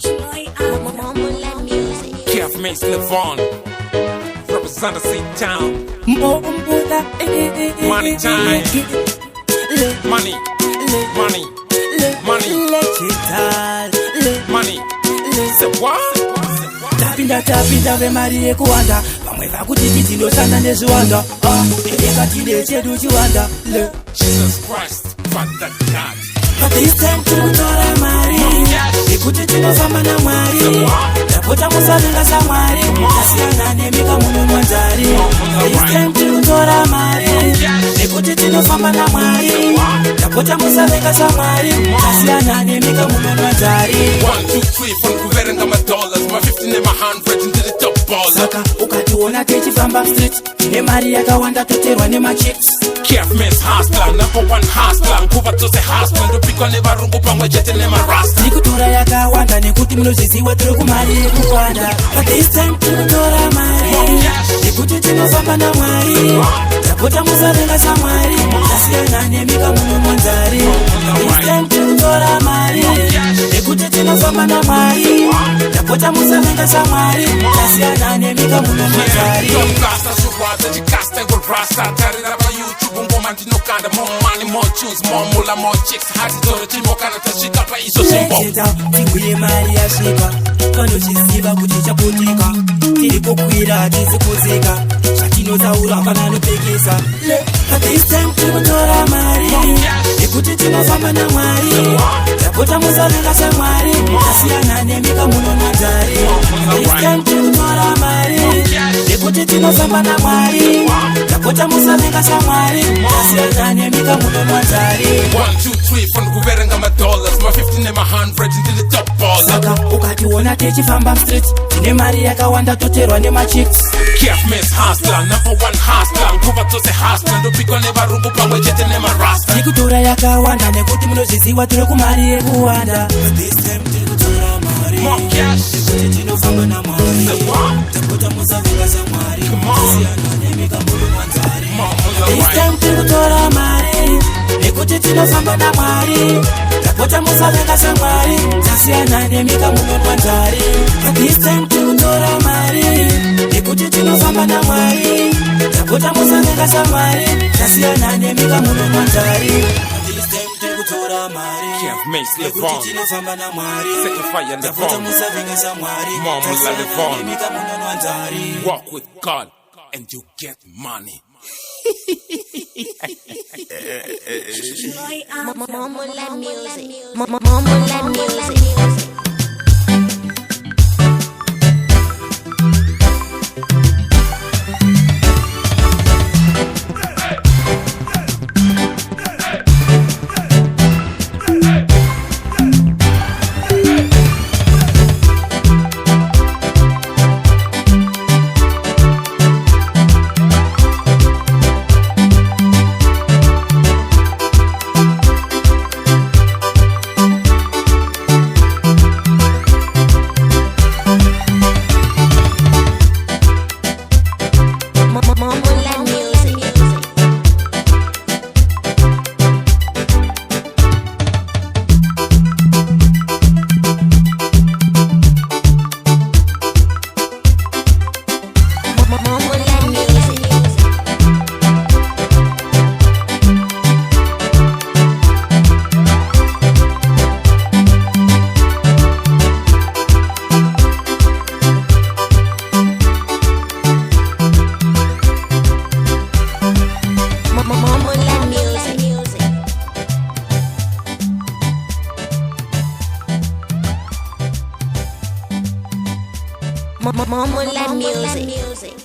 Maaaaaaaad music. Kevmase live on. Represent the Zeke Town. Money time. Money. Money. Money. Money. Say what? Tapinda ve mari yekuwanda pamwe vakuti tinoshanda nezviwanda edenga tine chedu chiwanda Jesus Christ, Father God. But this time tikutora mari ekuti tinofamba naMwari tapota musavenga saMwari tasiyana nemika munonwa nzari. This time tikutora mari ekuti tinofamba naMwari tapota musavenga saMwari tasiyana nemika munonwa nzari. 1, 2, 3 from kuverenga $, my 15 and my 100 into the top baller. Saka ukationa techifamba street tine mari yakawanda toterwa nemachicks. Kevmase hustler, number one hustler. Nguva dzose hustler, ndopikwa nevarungu pamwe chete nemarasta. Tirikutora yakawanda nekuti munozviziva tiri kumari yekuwanda. But this time tinotora mari nekuti tinofamba naMwari tapota musavenga saMwari tasiyana nemika munonwa nzari. This time tinotora mari nekuti tinofamba naMwari tapota musavenga saMwari tasiyana nemika munonwa nzari. Rasta zviwaza chikasta iwe rasta tarira paYouTube ngoma ndinokanda more money more tunes more mula more chicks hatitoro chimokana tasvika paizvo zvimbo tiguye mari yasvika vanochiziva kuti chaputika tiri kukwira hatisi kudzika zvatinotaura hapana nopekesa. But this time tikutora mari nekuti tinofamba naMwari tapota musavenga saMwari tasiyana nemika munonwa nzari. This time tikutora mari nekuti tinofamba naMwari tapota musavenga saMwari tasiyana nemika munonwa nzari. 1, 2, 3 from kuverenga $, my 15 and my 100 into the top baller. Saka ukationa techifamba street tine mari yakawanda toterwa nemachicks. Kevmase hustler, number one hustler. Nguva dzose hustler, ndopikwa nevarungu pamwe chete nemarasta. Tirikutora yakawanda nekuti munozviziva tiri kumari yekuwanda. This time tirikutora mari more cash nekuti tinofamba naMwari Say what? tapota musavenga saMwari Come on. tasiyana nemika munonwa nzari. This right. time tirikutora mari nekuti tinofamba naMwari tapota musavenga saMwari tasiyana nemika munonwa nzari. This time tirikutora mari nekuti tinofamba naMwari tapota musavenga saMwari tasiyana nemika munonwa nzari. This time tirikutora mari Kevmase live nekuti on. tinofamba naMwari Set the fire in the tapota phone. musavenga saMwari Mama, live tasiyana on. nemika munonwa nzari. Walk with God and you get money. Maaaaaaaad music. Maaaaaaaad music. Maaaaaaaad music.